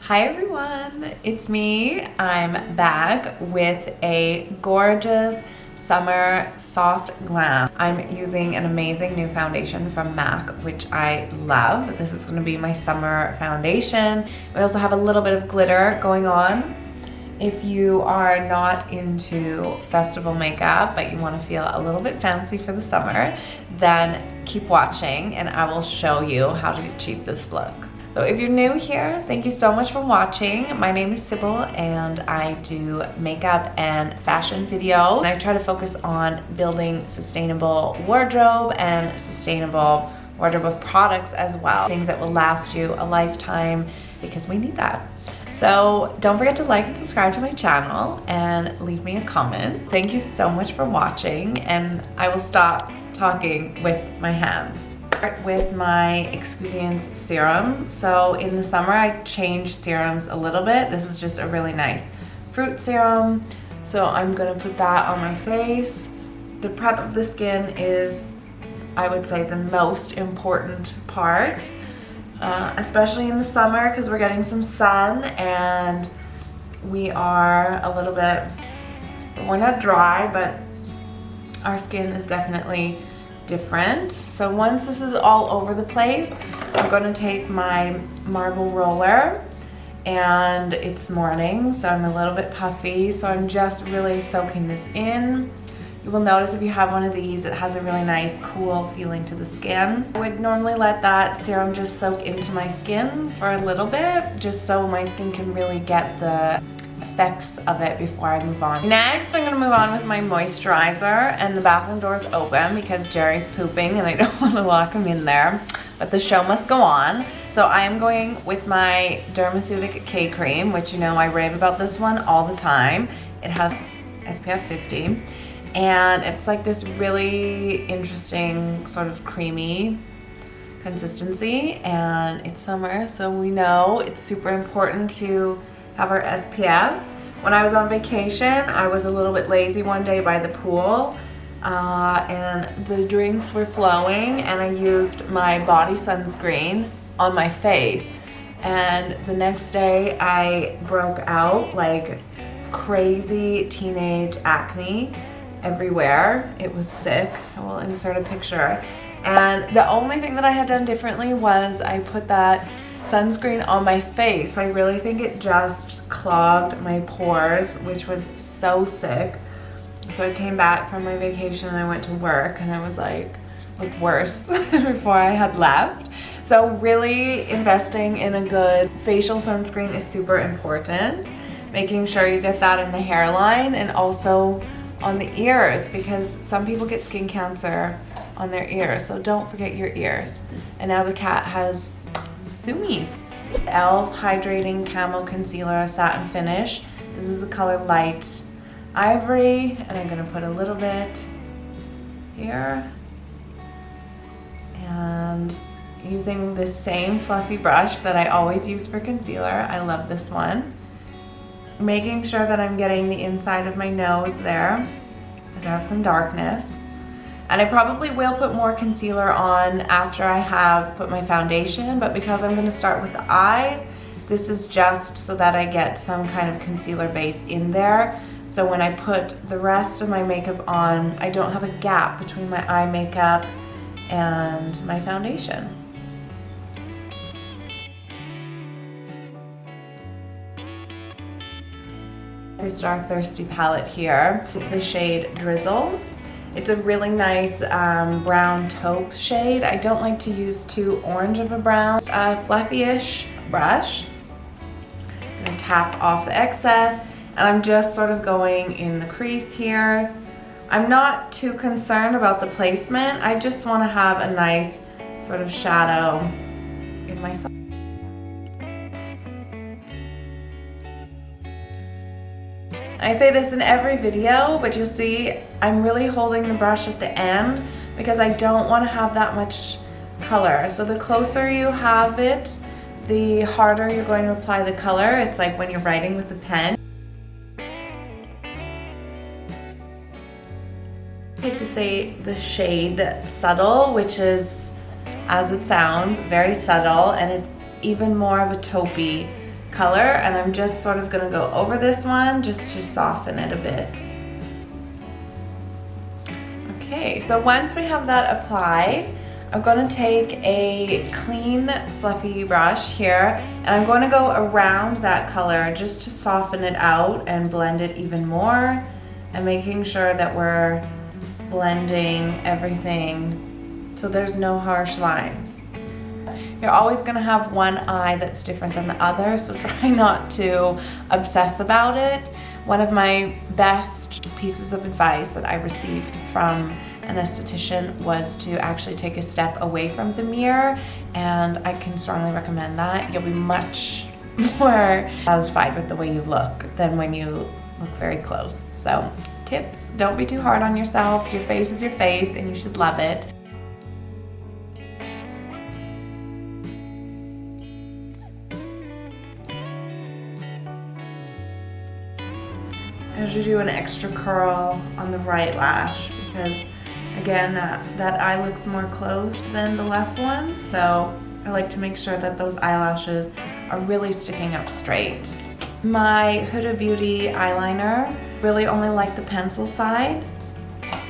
Hi everyone, it's me. I'm back with a gorgeous summer soft glam. I'm using an amazing new foundation from MAC, which I love. This is going to be my summer foundation. We also have a little bit of glitter going on. If you are not into festival makeup, but you want to feel a little bit fancy for the summer, then keep watching and I will show you how to achieve this look. So if you're new here, thank you so much for watching. My name is Sybil and I do makeup and fashion video. And I try to focus on building sustainable wardrobe and sustainable wardrobe of products as well. Things that will last you a lifetime because we need that. So don't forget to like and subscribe to my channel and leave me a comment. Thank you so much for watching and I will stop talking with my hands. With my Excuviance serum. So in the summer I change serums a little bit. This is just a really nice fruit serum. So I'm gonna put that on my face. The prep of the skin is, I would say, the most important part, especially in the summer because we're getting some sun and we are a little bit, we're not dry, but our skin is definitely different. So once this is all over the place, I'm going to take my marble roller, and it's morning so I'm a little bit puffy, so I'm just really soaking this in. You will notice if you have one of these, it has a really nice cool feeling to the skin. I would normally let that serum just soak into my skin for a little bit, just so my skin can really get the effects of it before I move on. Next, I'm gonna move on with my moisturizer, and the bathroom door is open because Jerry's pooping and I don't want to lock him in there, but the show must go on. So I am going with my Dermaceutic K cream, which you know I rave about this one all the time. It has SPF 50 and it's like this really interesting sort of creamy consistency, and it's summer so we know it's super important to have our SPF. When I was on vacation, I was a little bit lazy one day by the pool and the drinks were flowing and I used my body sunscreen on my face, and the next day I broke out like crazy teenage acne everywhere. It was sick. I will insert a picture. And the only thing that I had done differently was I put that sunscreen on my face. I really think it just clogged my pores, which was so sick. So I came back from my vacation and I went to work and I was like, looked worse before I had left. So really investing in a good facial sunscreen is super important. Making sure you get that in the hairline and also on the ears, because some people get skin cancer on their ears, so don't forget your ears. And now the cat has zoomies. e.l.f. Hydrating Camo Concealer Satin Finish. This is the color Light Ivory, and I'm gonna put a little bit here. And using the same fluffy brush that I always use for concealer, I love this one. Making sure that I'm getting the inside of my nose there, because I have some darkness. And I probably will put more concealer on after I have put my foundation, but because I'm gonna start with the eyes, this is just so that I get some kind of concealer base in there. So when I put the rest of my makeup on, I don't have a gap between my eye makeup and my foundation. Star Thirsty palette here, the shade Drizzle. It's a really nice brown taupe shade. I don't like to use too orange of a brown. A fluffy-ish brush. I'm gonna tap off the excess, and I'm just sort of going in the crease here. I'm not too concerned about the placement. I just want to have a nice sort of shadow in my side. I say this in every video, but you'll see I'm really holding the brush at the end because I don't want to have that much color. So the closer you have it, the harder you're going to apply the color. It's like when you're writing with a pen. Take the shade Subtle, which is, as it sounds, very subtle, and it's even more of a taupey color, and I'm just sort of gonna go over this one just to soften it a bit. Okay, so once we have that applied, I'm going to take a clean, fluffy brush here, and I'm going to go around that color just to soften it out and blend it even more, and making sure that we're blending everything so there's no harsh lines. You're always going to have one eye that's different than the other, so try not to obsess about it. One of my best pieces of advice that I received from an esthetician was to actually take a step away from the mirror, and I can strongly recommend that. You'll be much more satisfied with the way you look than when you look very close. So tips, don't be too hard on yourself. Your face is your face and you should love it. I usually do an extra curl on the right lash because, again, that eye looks more closed than the left one, so I like to make sure that those eyelashes are really sticking up straight. My Huda Beauty eyeliner, really only like the pencil side.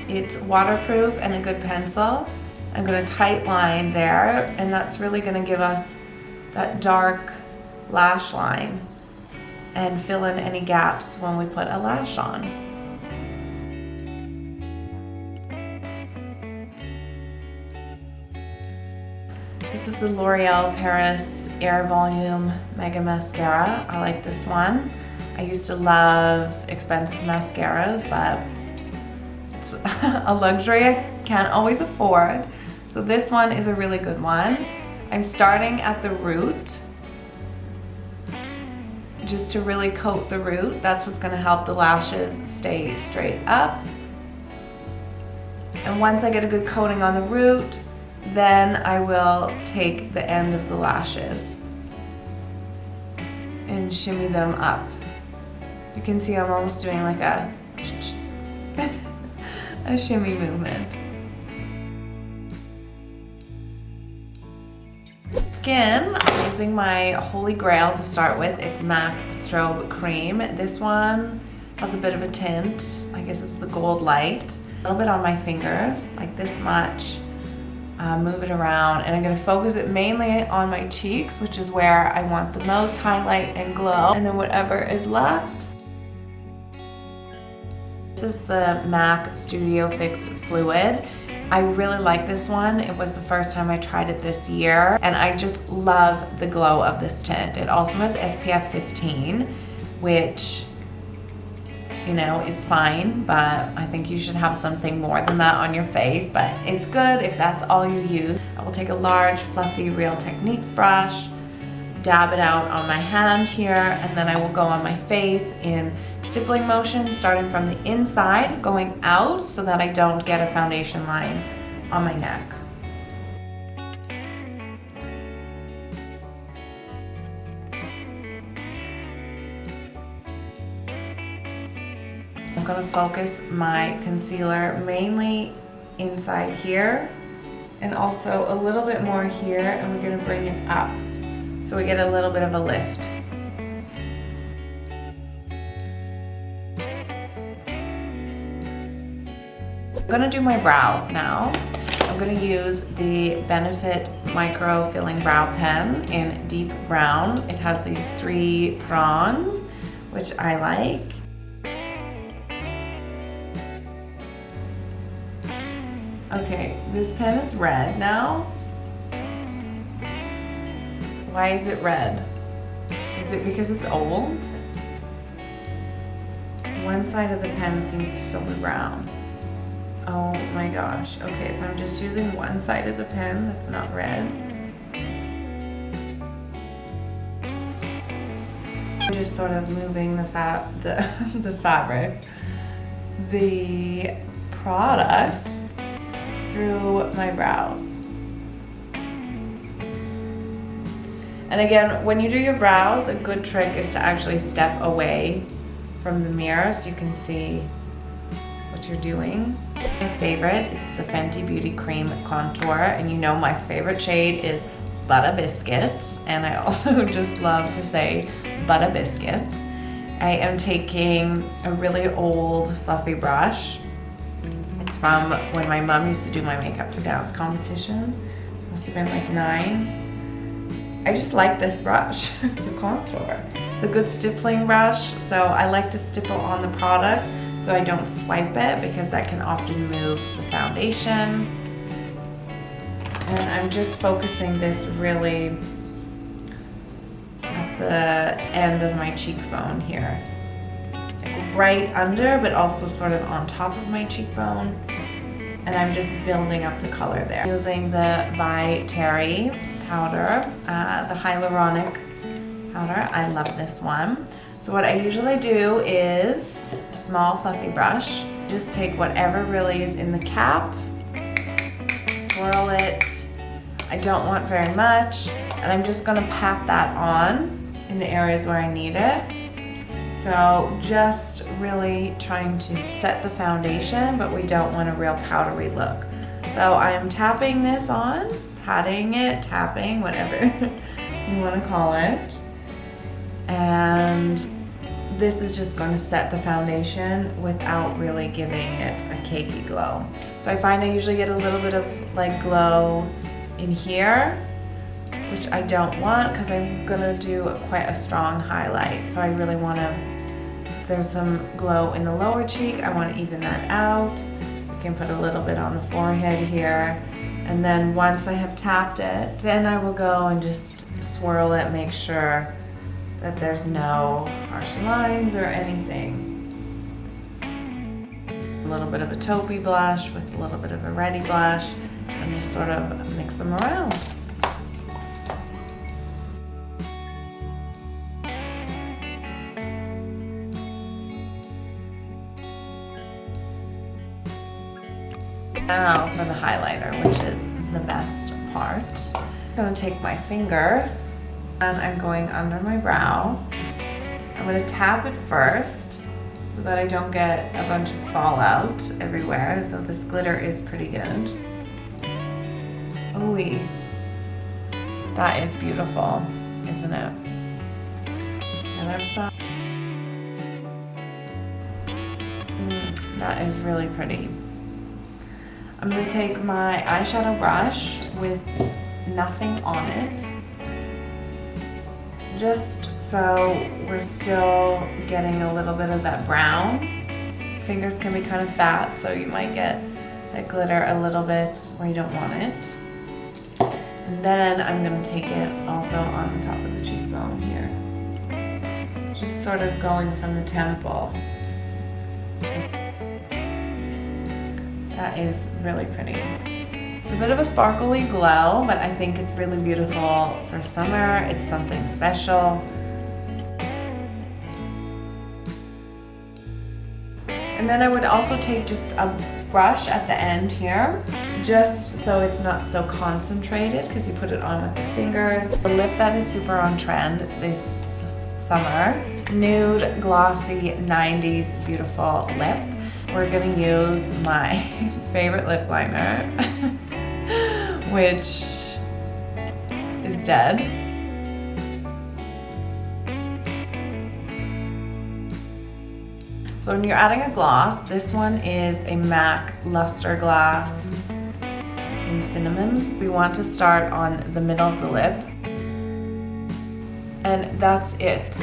It's waterproof and a good pencil. I'm going to tight line there, and that's really going to give us that dark lash line and fill in any gaps when we put a lash on. This is the L'Oreal Paris Air Volume Mega Mascara. I like this one. I used to love expensive mascaras, but it's a luxury I can't always afford. So this one is a really good one. I'm starting at the root, just to really coat the root. That's what's gonna help the lashes stay straight up. And once I get a good coating on the root, then I will take the end of the lashes and shimmy them up. You can see I'm almost doing like a a shimmy movement. Skin, I'm using my holy grail to start with. It's MAC Strobe Cream. This one has a bit of a tint. I guess it's the gold light. A little bit on my fingers, like this much. Move it around, and I'm going to focus it mainly on my cheeks, which is where I want the most highlight and glow, and then whatever is left. This is the MAC Studio Fix Fluid. I really like this one. It was the first time I tried it this year, and I just love the glow of this tint. It also has SPF 15, which, you know, is fine, but I think you should have something more than that on your face, but it's good if that's all you use. I will take a large, fluffy Real Techniques brush, dab it out on my hand here, and then I will go on my face in stippling motion, starting from the inside, going out so that I don't get a foundation line on my neck. I'm going to focus my concealer mainly inside here, and also a little bit more here, and we're going to bring it up so we get a little bit of a lift. I'm going to do my brows now. I'm going to use the Benefit Micro Filling Brow Pen in deep brown. It has these 3 prongs, which I like. Okay, this pen is red now. Why is it red? Is it because it's old? One side of the pen seems to still be brown. Oh my gosh. Okay, so I'm just using one side of the pen that's not red. I'm just sort of moving the fabric, the product through my brows. And again, when you do your brows, a good trick is to actually step away from the mirror so you can see what you're doing. My favorite, it's the Fenty Beauty Cream Contour, and you know my favorite shade is Butter Biscuit, and I also just love to say but a biscuit. I am taking a really old fluffy brush. It's from when my mom used to do my makeup for dance competitions. It must have been like 9. I just like this brush for contour. It's a good stippling brush, so I like to stipple on the product so I don't swipe it because that can often move the foundation. And I'm just focusing this really at the end of my cheekbone here. Like right under, but also sort of on top of my cheekbone. And I'm just building up the color there. Using the by Terry powder, the hyaluronic powder. I love this one. So what I usually do is a small fluffy brush. Just take whatever really is in the cap, swirl it. I don't want very much, and I'm just gonna pat that on in the areas where I need it. So just really trying to set the foundation, but we don't want a real powdery look. So I'm tapping this on, patting it, tapping, whatever you wanna call it. And this is just going to set the foundation without really giving it a cakey glow. So I find I usually get a little bit of like glow in here, which I don't want because I'm gonna do quite a strong highlight. So I really want to, if there's some glow in the lower cheek, I want to even that out. I can put a little bit on the forehead here. And then once I have tapped it, then I will go and just swirl it, make sure that there's no harsh lines or anything. A little bit of a taupey blush with a little bit of a reddy blush, and just sort of mix them around. Now for the highlighter, which is the best part. I'm gonna take my finger and I'm going under my brow. I'm gonna tap it first so that I don't get a bunch of fallout everywhere, though this glitter is pretty good. Ooh, that is beautiful, isn't it? The other side. That is really pretty. I'm gonna take my eyeshadow brush with nothing on it, just so we're still getting a little bit of that brown. Fingers can be kind of fat, so you might get that glitter a little bit where you don't want it. And then I'm gonna take it also on the top of the cheekbone here. Just sort of going from the temple. That is really pretty. It's a bit of a sparkly glow, but I think it's really beautiful for summer. It's something special. And then I would also take just a brush at the end here, just so it's not so concentrated, because you put it on with the fingers. The lip that is super on trend this summer, nude, glossy, 90s beautiful lip. We're gonna use my favorite lip liner, which is dead. So when you're adding a gloss, this one is a MAC Luster Glass in Cinnamon. We want to start on the middle of the lip, and that's it.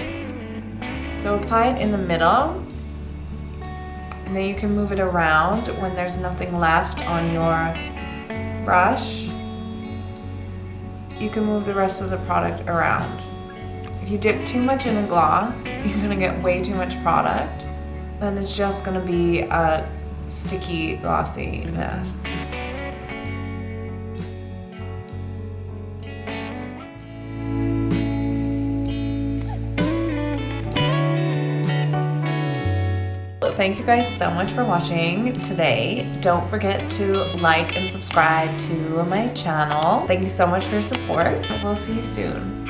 So apply it in the middle, and then you can move it around when there's nothing left on your brush. You can move the rest of the product around. If you dip too much in a gloss, you're gonna get way too much product. Then it's just gonna be a sticky, glossy mess. Thank you guys so much for watching today. Don't forget to like and subscribe to my channel. Thank you so much for your support. We'll see you soon.